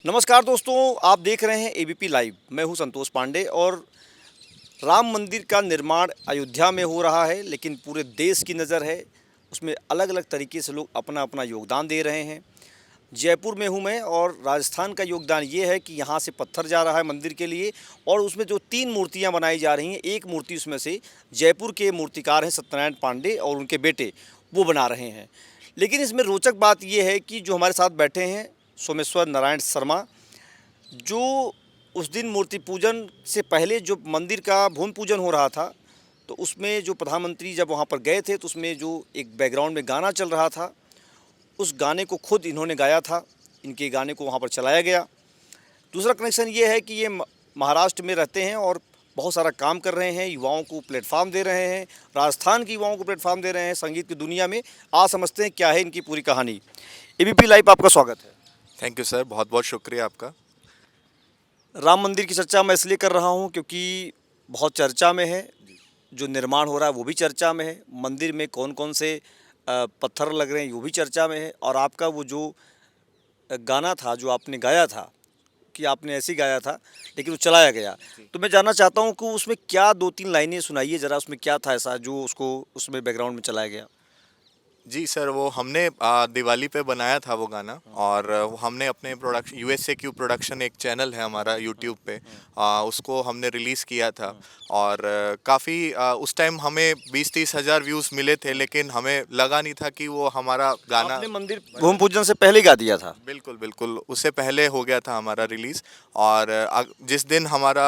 नमस्कार दोस्तों, आप देख रहे हैं एबीपी लाइव। मैं हूं संतोष पांडे और राम मंदिर का निर्माण अयोध्या में हो रहा है, लेकिन पूरे देश की नज़र है। उसमें अलग अलग तरीके से लोग अपना अपना योगदान दे रहे हैं। जयपुर में हूं मैं और राजस्थान का योगदान ये है कि यहाँ से पत्थर जा रहा है मंदिर के लिए और उसमें जो 3 मूर्तियाँ बनाई जा रही हैं, एक मूर्ति उसमें से जयपुर के मूर्तिकार हैं सत्यनारायण पांडे और उनके बेटे वो बना रहे हैं। लेकिन इसमें रोचक बात ये है कि जो हमारे साथ बैठे हैं सोमेश्वर नारायण शर्मा, जो उस दिन मूर्ति पूजन से पहले जो मंदिर का भूमि पूजन हो रहा था, तो उसमें जो प्रधानमंत्री जब वहाँ पर गए थे तो उसमें जो एक बैकग्राउंड में गाना चल रहा था, उस गाने को खुद इन्होंने गाया था। इनके गाने को वहाँ पर चलाया गया। दूसरा कनेक्शन ये है कि ये महाराष्ट्र में रहते हैं और बहुत सारा काम कर रहे हैं, युवाओं को प्लेटफार्म दे रहे हैं, राजस्थान के युवाओं को प्लेटफार्म दे रहे हैं संगीत की दुनिया में। आज समझते हैं क्या है इनकी पूरी कहानी। एबीपी लाइव आपका स्वागत है। थैंक यू सर, बहुत बहुत शुक्रिया आपका। राम मंदिर की चर्चा मैं इसलिए कर रहा हूँ क्योंकि बहुत चर्चा में है। जो निर्माण हो रहा है वो भी चर्चा में है। मंदिर में कौन कौन से पत्थर लग रहे हैं वो भी चर्चा में है। और आपका वो जो गाना था जो आपने गाया था, कि आपने ऐसे ही गाया था लेकिन वो चलाया गया, तो मैं जानना चाहता हूँ कि उसमें क्या 2-3 लाइनें सुनाइए ज़रा। उसमें क्या था ऐसा जो उसको उसमें बैकग्राउंड में चलाया गया? जी सर, वो हमने दिवाली पे बनाया था वो गाना। और वो हमने अपने प्रोडक्शन यूएसए क्यू प्रोडक्शन एक चैनल है हमारा यूट्यूब पे, उसको हमने रिलीज़ किया था। और काफ़ी उस टाइम हमें 20-30 हज़ार व्यूज़ मिले थे, लेकिन हमें लगा नहीं था कि वो हमारा गाना आपने मंदिर भूमि पूजन से पहले गा दिया था? बिल्कुल बिल्कुल उससे पहले हो गया था हमारा रिलीज़। और जिस दिन हमारा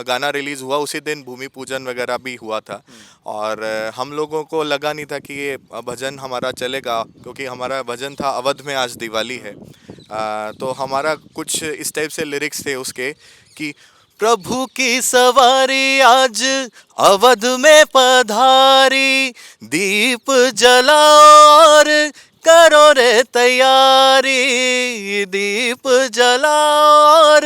गाना रिलीज़ हुआ उसी दिन भूमि पूजन वगैरह भी हुआ था। और हम लोगों को लगा नहीं था कि ये भजन हमारा चलेगा, क्योंकि हमारा भजन था अवध में आज दिवाली है। तो हमारा कुछ इस टाइप से लिरिक्स थे उसके कि प्रभु की सवारी आज अवध में पधारी, दीप जलाओ और करो रे तैयारी, दीप जलाओ और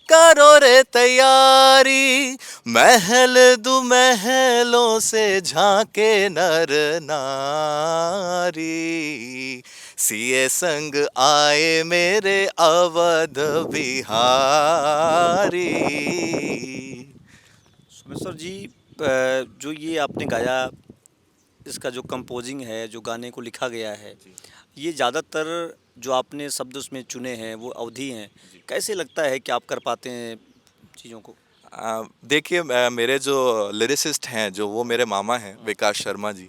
करो रे तैयारी, महल दु महलों से झांके नर नारी, सिए संग आए मेरे अवध बिहारी। सोमेश्वर जी, जो ये आपने गाया, इसका जो कंपोजिंग है, जो गाने को लिखा गया है, ये ज़्यादातर जो आपने शब्द उसमें चुने हैं वो अवधी हैं। कैसे लगता है कि आप कर पाते हैं चीज़ों को? देखिए, मेरे जो लिरिसिस्ट हैं जो वो मेरे मामा हैं विकास शर्मा जी,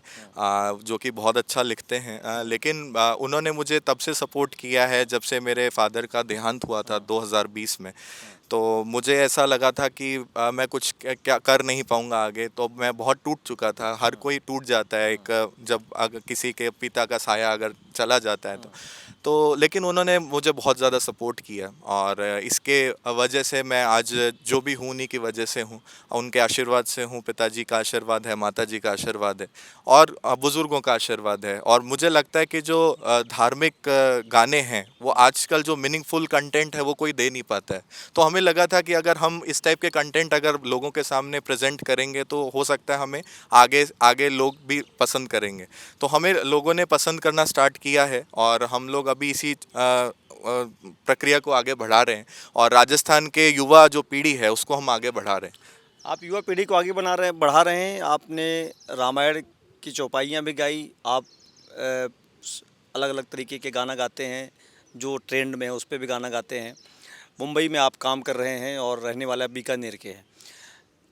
जो कि बहुत अच्छा लिखते हैं। लेकिन उन्होंने मुझे तब से सपोर्ट किया है जब से मेरे फादर का देहांत हुआ था 2020 में। तो मुझे ऐसा लगा था कि मैं कुछ क्या कर नहीं पाऊंगा आगे। तो मैं बहुत टूट चुका था। हर कोई टूट जाता है एक, जब अगर किसी के पिता का साया अगर चला जाता है तो लेकिन उन्होंने मुझे बहुत ज़्यादा सपोर्ट किया। और इसके वजह से मैं आज जो भी हूँ उन्हीं की वजह से हूँ। उनके आशीर्वाद से हूँ। पिताजी का आशीर्वाद है, माताजी का आशीर्वाद है और बुज़ुर्गों का आशीर्वाद है। और मुझे लगता है कि जो धार्मिक गाने हैं वो आजकल जो मीनिंगफुल कंटेंट है वो कोई दे नहीं पाता है। तो हमें लगा था कि अगर हम इस टाइप के कंटेंट अगर लोगों के सामने प्रेजेंट करेंगे तो हो सकता है हमें आगे आगे लोग भी पसंद करेंगे। तो हमें लोगों ने पसंद करना स्टार्ट किया है और हम लोग अभी इसी प्रक्रिया को आगे बढ़ा रहे हैं। और राजस्थान के युवा जो पीढ़ी है उसको हम आगे बढ़ा रहे हैं। आप युवा पीढ़ी को आगे बढ़ा रहे हैं। आपने रामायण की चौपाइयाँ भी गाई। आप अलग अलग तरीके के गाना गाते हैं, जो ट्रेंड में है उस पे भी गाना गाते हैं। मुंबई में आप काम कर रहे हैं और रहने वाला बीकानेर के हैं।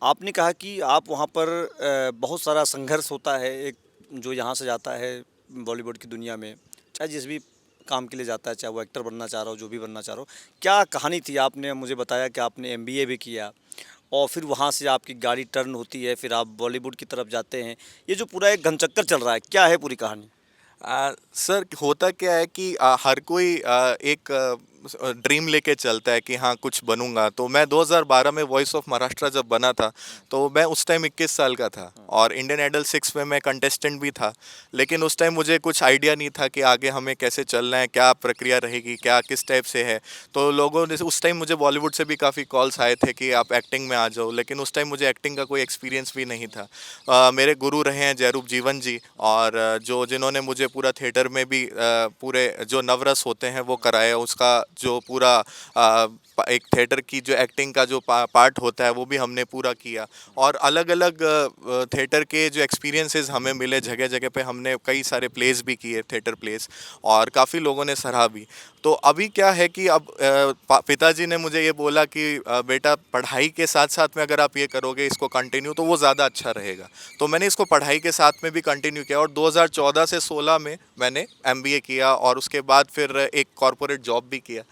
आपने कहा कि आप वहाँ पर बहुत सारा संघर्ष होता है। एक जो यहाँ से जाता है बॉलीवुड की दुनिया में, चाहे जिस भी काम के लिए जाता है, चाहे वो एक्टर बनना चाह रहा हो, जो भी बनना चाह रहा हो, क्या कहानी थी? आपने मुझे बताया कि आपने एमबीए भी किया और फिर वहाँ से आपकी गाड़ी टर्न होती है, फिर आप बॉलीवुड की तरफ जाते हैं। ये जो पूरा एक घनचक्कर चल रहा है, क्या है पूरी कहानी? सर, होता क्या है कि हर कोई एक ड्रीम लेके चलता है कि हाँ कुछ बनूंगा। तो मैं 2012 में वॉइस ऑफ महाराष्ट्र जब बना था तो मैं उस टाइम 21 साल का था और इंडियन आइडल 6 में मैं कंटेस्टेंट भी था। लेकिन उस टाइम मुझे कुछ आइडिया नहीं था कि आगे हमें कैसे चलना है, क्या प्रक्रिया रहेगी, क्या किस टाइप से है। तो लोगों ने उस टाइम मुझे बॉलीवुड से भी काफ़ी कॉल्स आए थे कि आप एक्टिंग में आ जाओ, लेकिन उस टाइम मुझे एक्टिंग का कोई एक्सपीरियंस भी नहीं था। मेरे गुरु रहे हैं जयरूप जीवन जी, और जिन्होंने मुझे पूरा थिएटर में भी पूरे जो नवरस होते हैं वो कराए, उसका जो पूरा एक थिएटर की जो एक्टिंग का जो पार्ट होता है वो भी हमने पूरा किया। और अलग अलग थिएटर के जो एक्सपीरियंसेस हमें मिले, जगह जगह पे हमने कई सारे प्लेस भी किए, थिएटर प्लेस, और काफ़ी लोगों ने सराहा भी। तो अभी क्या है कि अब पिताजी ने मुझे ये बोला कि बेटा पढ़ाई के साथ साथ में अगर आप ये करोगे इसको कंटिन्यू तो वो ज़्यादा अच्छा रहेगा। तो मैंने इसको पढ़ाई के साथ में भी कंटिन्यू किया और 2014 से 16 में मैंने एमबीए किया और उसके बाद फिर एक कॉरपोरेट जॉब भी किया।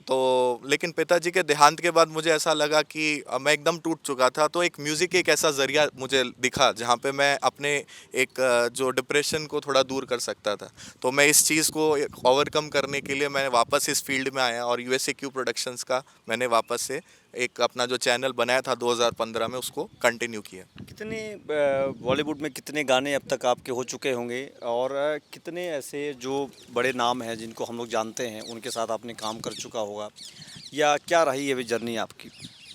तो लेकिन पिताजी के देहांत के बाद मुझे ऐसा लगा कि मैं एकदम टूट चुका था। तो एक म्यूज़िक एक ऐसा ज़रिया मुझे दिखा जहाँ पे मैं अपने एक जो डिप्रेशन को थोड़ा दूर कर सकता था। तो मैं इस चीज़ को ओवरकम करने के लिए मैं वापस इस फील्ड में आया और यूएसए क्यू प्रोडक्शंस का मैंने वापस से एक अपना जो चैनल बनाया था 2015 में उसको कंटिन्यू किया। कितने बॉलीवुड में कितने गाने अब तक आपके हो चुके होंगे और कितने ऐसे जो बड़े नाम हैं जिनको हम लोग जानते हैं उनके साथ आपने काम कर चुका होगा, या क्या रही है अभी जर्नी आपकी?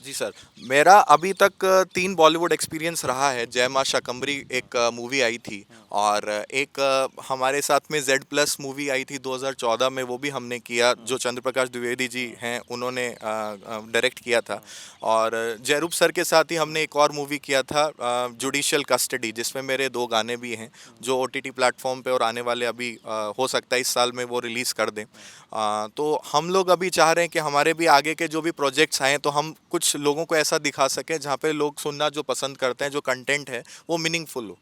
जी सर, मेरा अभी तक 3 बॉलीवुड एक्सपीरियंस रहा है। जय माँ शाकंभरी एक मूवी आई थी और एक हमारे साथ में जेड प्लस मूवी आई थी 2014 में, वो भी हमने किया, जो चंद्र प्रकाश द्विवेदी जी हैं उन्होंने डायरेक्ट किया था। और जयरूप सर के साथ ही हमने एक और मूवी किया था जुडिशियल कस्टडी, जिसमें मेरे 2 गाने भी हैं जो ओटीटी प्लेटफॉर्म पे और आने वाले अभी हो सकता है इस साल में वो रिलीज़ कर दें। तो हम लोग अभी चाह रहे हैं कि हमारे भी आगे के जो भी प्रोजेक्ट्स आएँ तो हम कुछ लोगों को ऐसा दिखा सकें जहाँ पे लोग सुनना जो पसंद करते हैं, जो कंटेंट है वो मीनिंगफुल हो।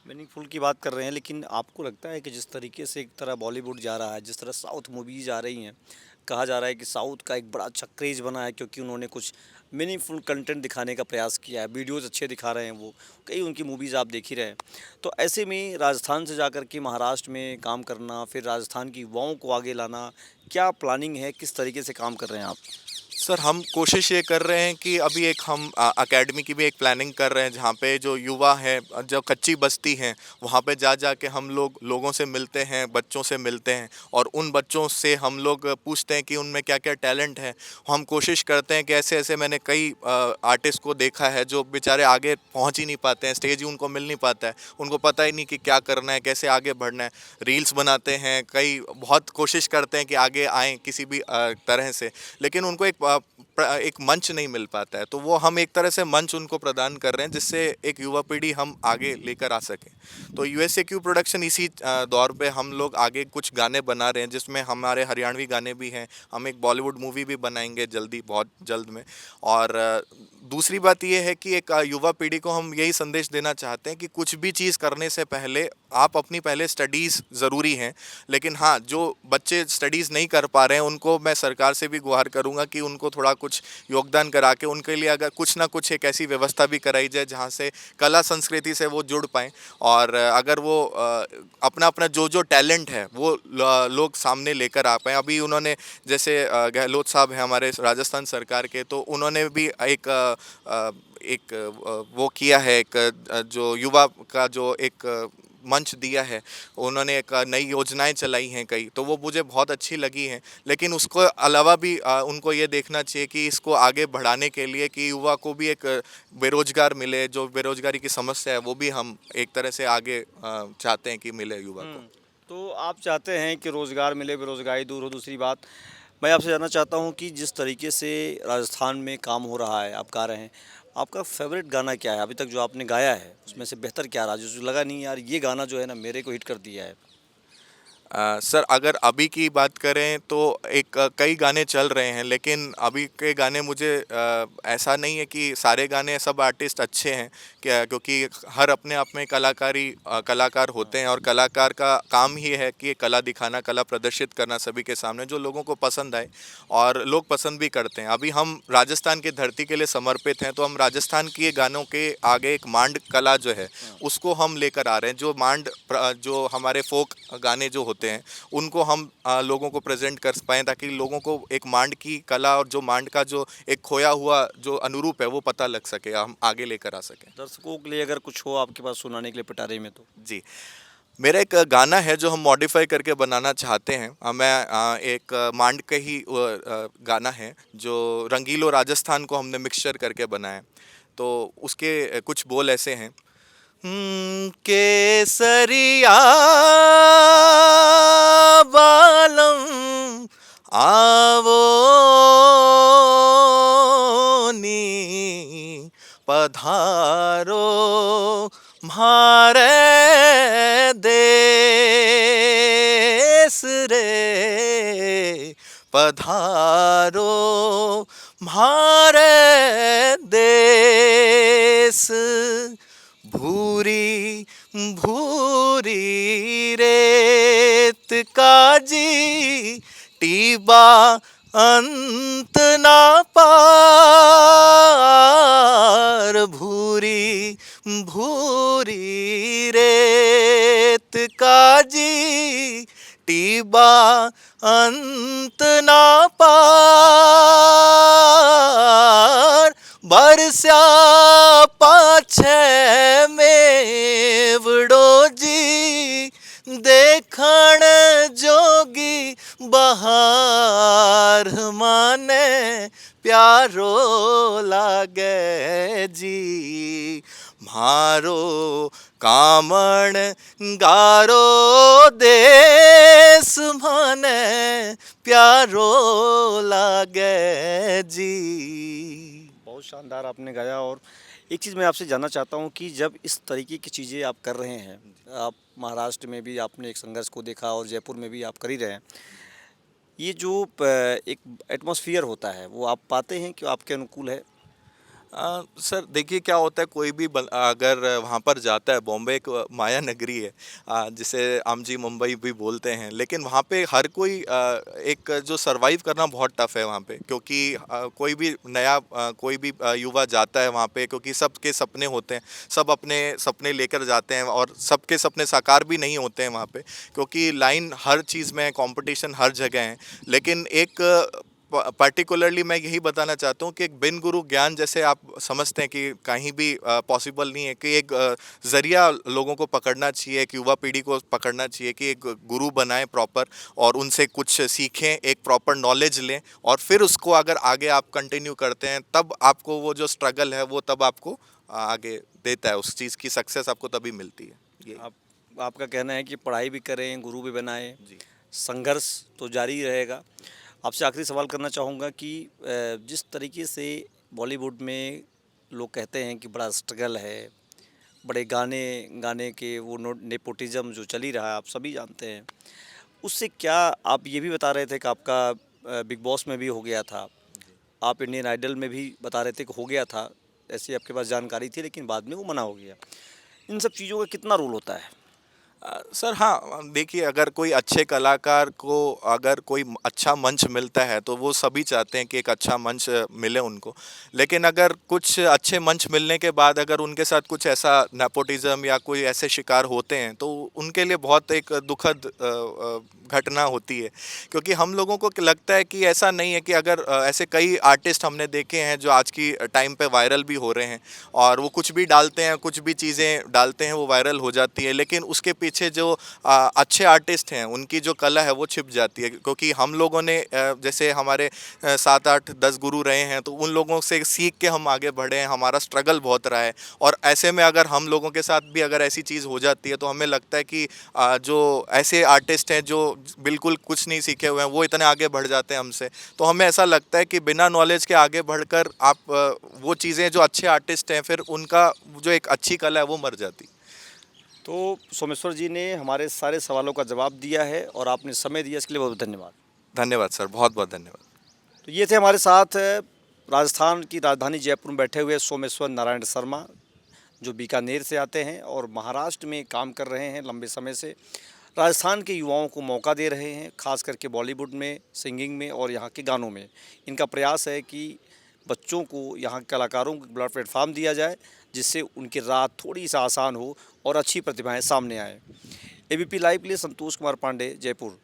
मीनिंगफुल की बात कर रहे हैं, लेकिन आपको लगता है कि जिस तरीके से एक तरह बॉलीवुड जा रहा है, जिस तरह साउथ मूवीज आ रही हैं, कहा जा रहा है कि साउथ का एक बड़ा अच्छा क्रेज बना है क्योंकि उन्होंने कुछ मीनिंगफुल कंटेंट दिखाने का प्रयास किया है, वीडियोस अच्छे दिखा रहे हैं, वो कई उनकी मूवीज़ आप देख ही रहे हैं। तो ऐसे में राजस्थान से जाकर के महाराष्ट्र में काम करना, फिर राजस्थान की युवाओं को आगे लाना, क्या प्लानिंग है, किस तरीके से काम कर रहे हैं आप? सर हम कोशिश ये कर रहे हैं कि अभी एक हम एकेडमी की भी एक प्लानिंग कर रहे हैं जहाँ पे जो युवा हैं, जो कच्ची बस्ती हैं, वहाँ पे जा जा के हम लोग लोगों से मिलते हैं, बच्चों से मिलते हैं और उन बच्चों से हम लोग पूछते हैं कि उनमें क्या क्या टैलेंट है। हम कोशिश करते हैं कि ऐसे ऐसे मैंने कई आर्टिस्ट को देखा है जो बेचारे आगे पहुँच ही नहीं पाते हैं, स्टेज ही उनको मिल नहीं पाता है, उनको पता ही नहीं कि क्या करना है, कैसे आगे बढ़ना है। रील्स बनाते हैं, कई बहुत कोशिश करते हैं कि आगे आएँ किसी भी तरह से, लेकिन उनको एक मंच नहीं मिल पाता है। तो वो हम एक तरह से मंच उनको प्रदान कर रहे हैं जिससे एक युवा पीढ़ी हम आगे लेकर आ सकें। तो यूएसए क्यू प्रोडक्शन इसी दौर पे हम लोग आगे कुछ गाने बना रहे हैं जिसमें हमारे हरियाणवी गाने भी हैं। हम एक बॉलीवुड मूवी भी बनाएंगे जल्दी, बहुत जल्द में। और दूसरी बात ये है कि एक युवा पीढ़ी को हम यही संदेश देना चाहते हैं कि कुछ भी चीज़ करने से पहले आप अपनी पहले स्टडीज़ ज़रूरी हैं, लेकिन हाँ, जो बच्चे स्टडीज़ नहीं कर पा रहे हैं उनको मैं सरकार से भी गुहार करूंगा कि उनको थोड़ा कुछ योगदान करा के उनके लिए अगर कुछ ना कुछ एक ऐसी व्यवस्था भी कराई जाए जहाँ से कला संस्कृति से वो जुड़ पाएँ। और अगर वो अपना अपना जो जो टैलेंट है वो लोग सामने लेकर आ पाएँ। अभी उन्होंने जैसे गहलोत साहब हैं हमारे राजस्थान सरकार के, तो उन्होंने भी वो किया है, एक जो युवा का जो एक मंच दिया है, उन्होंने एक नई योजनाएं चलाई हैं कई, तो वो मुझे बहुत अच्छी लगी हैं। लेकिन उसको अलावा भी उनको ये देखना चाहिए कि इसको आगे बढ़ाने के लिए कि युवा को भी एक बेरोजगार मिले, जो बेरोजगारी की समस्या है वो भी हम एक तरह से आगे चाहते हैं कि मिले युवा को। तो आप चाहते हैं कि रोज़गार मिले, बेरोज़गारी दूर हो। दूसरी बात, मैं आपसे जानना चाहता हूँ कि जिस तरीके से राजस्थान में काम हो रहा है, आप गा रहे हैं, आपका फ़ेवरेट गाना क्या है? अभी तक जो आपने गाया है, उसमें से बेहतर क्या रहा, जो लगा नहीं यार ये गाना जो है ना मेरे को हिट कर दिया है? सर अगर अभी की बात करें तो एक कई गाने चल रहे हैं, लेकिन अभी के गाने मुझे ऐसा नहीं है कि सारे गाने सब आर्टिस्ट अच्छे हैं क्या, क्योंकि हर अपने आप में कलाकार होते हैं और कलाकार का काम ही है कि कला दिखाना, कला प्रदर्शित करना सभी के सामने जो लोगों को पसंद आए, और लोग पसंद भी करते हैं। अभी हम राजस्थान की धरती के लिए समर्पित हैं, तो हम राजस्थान के गानों के आगे एक मांड कला जो है उसको हम लेकर आ रहे हैं। जो हमारे फोक गाने जो होते हैं उनको हम लोगों को प्रेजेंट कर पाएँ, ताकि लोगों को एक मांड की कला और जो मांड का जो एक खोया हुआ जो अनुरूप है वो पता लग सके, हम आगे लेकर आ सकें। दर्शकों के लिए अगर कुछ हो आपके पास सुनाने के लिए पिटारे में तो? जी, मेरा एक गाना है जो हम मॉडिफाई करके बनाना चाहते हैं। एक मांड का ही गाना है जो रंगीलो राजस्थान को हमने मिक्सचर करके बनाया है। तो उसके कुछ बोल ऐसे हैं। केसरिया बालम आवो नी पधारो म्हारे देश रे, पधारो म्हारे देश। भूरी भूरी रेत काजी टीबा अंत ना पार, भूरी भूरी रेत काजी टीबा अंत ना पार। बरस्या पाछे मेवड़ो जी देखण जोगी बहार, माने प्यारो लागे जी म्हारो कामण गारो देश, माने प्यारो लागे जी। बहुत शानदार आपने गाया। और एक चीज़ मैं आपसे जानना चाहता हूँ कि जब इस तरीके की चीज़ें आप कर रहे हैं, आप महाराष्ट्र में भी आपने एक संघर्ष को देखा और जयपुर में भी आप कर ही रहे हैं, ये जो एक एटमॉस्फेयर होता है वो आप पाते हैं कि आपके अनुकूल है? सर देखिए क्या होता है, कोई भी अगर वहाँ पर जाता है, बॉम्बे एक माया नगरी है जिसे आम जी मुंबई भी बोलते हैं, लेकिन वहाँ पे हर कोई एक जो सरवाइव करना बहुत टफ है वहाँ पे, क्योंकि कोई भी नया कोई भी युवा जाता है वहाँ पे, क्योंकि सबके सपने होते हैं, सब अपने सपने लेकर जाते हैं और सबके सपने साकार भी नहीं होते हैं वहाँ पे, क्योंकि लाइन हर चीज़ में, कंपटीशन हर जगह है। लेकिन एक पर्टिकुलरली मैं यही बताना चाहता हूँ कि एक बिन गुरु ज्ञान, जैसे आप समझते हैं कि कहीं भी पॉसिबल नहीं है, कि एक ज़रिया लोगों को पकड़ना चाहिए, एक युवा पीढ़ी को पकड़ना चाहिए कि एक गुरु बनाएं प्रॉपर और उनसे कुछ सीखें, एक प्रॉपर नॉलेज लें और फिर उसको अगर आगे आप कंटिन्यू करते हैं, तब आपको वो जो स्ट्रगल है वो तब आपको आगे देता है, उस चीज़ की सक्सेस आपको तभी मिलती है। ये आपका कहना है कि पढ़ाई भी करें, गुरु भी बनाएं, जी। संघर्ष तो जारी रहेगा। आपसे आखिरी सवाल करना चाहूँगा कि जिस तरीके से बॉलीवुड में लोग कहते हैं कि बड़ा स्ट्रगल है, बड़े गाने गाने के वो नेपोटिज्म जो चल ही रहा है, आप सभी जानते हैं, उससे क्या आप ये भी बता रहे थे कि आपका बिग बॉस में भी हो गया था, आप इंडियन आइडल में भी बता रहे थे कि हो गया था, ऐसी आपके पास जानकारी थी, लेकिन बाद में वो मना हो गया। इन सब चीज़ों का कितना रोल होता है? सर हाँ, देखिए अगर कोई अच्छे कलाकार को अगर कोई अच्छा मंच मिलता है तो वो सभी चाहते हैं कि एक अच्छा मंच मिले उनको, लेकिन अगर कुछ अच्छे मंच मिलने के बाद अगर उनके साथ कुछ ऐसा नेपोटिज्म या कोई ऐसे शिकार होते हैं तो उनके लिए बहुत एक दुखद घटना होती है, क्योंकि हम लोगों को लगता है कि ऐसा नहीं है कि अगर ऐसे कई आर्टिस्ट हमने देखे हैं जो आज की टाइम पे वायरल भी हो रहे हैं और वो कुछ भी डालते हैं, कुछ भी चीज़ें डालते हैं वो वायरल हो जाती है, लेकिन उसके पीछे जो अच्छे आर्टिस्ट हैं उनकी जो कला है वो छिप जाती है, क्योंकि हम लोगों ने जैसे हमारे 7-8-10 गुरु रहे हैं तो उन लोगों से सीख के हम आगे बढ़े हैं, हमारा स्ट्रगल बहुत रहा है, और ऐसे में अगर हम लोगों के साथ भी अगर ऐसी चीज़ हो जाती है तो हमें लगता है कि जो ऐसे आर्टिस्ट हैं जो बिल्कुल कुछ नहीं सीखे हुए हैं वो इतने आगे बढ़ जाते हैं हमसे, तो हमें ऐसा लगता है कि बिना नॉलेज के आगे बढ़कर आप वो चीज़ें जो अच्छे आर्टिस्ट हैं फिर उनका जो एक अच्छी कला है वो मर जाती। तो सोमेश्वर जी ने हमारे सारे सवालों का जवाब दिया है और आपने समय दिया, इसके लिए बहुत धन्यवाद। धन्यवाद सर, बहुत बहुत धन्यवाद। तो ये थे हमारे साथ राजस्थान की राजधानी जयपुर में बैठे हुए सोमेश्वर नारायण शर्मा, जो बीकानेर से आते हैं और महाराष्ट्र में काम कर रहे हैं लंबे समय से। राजस्थान के युवाओं को मौका दे रहे हैं, खास करके बॉलीवुड में, सिंगिंग में और यहाँ के गानों में। इनका प्रयास है कि बच्चों को, यहाँ के कलाकारों को बड़ा प्लेटफार्म दिया जाए, जिससे उनकी राह थोड़ी सा आसान हो और अच्छी प्रतिभाएं सामने आएँ। एबीपी लाइव के लिए संतोष कुमार पांडे, जयपुर।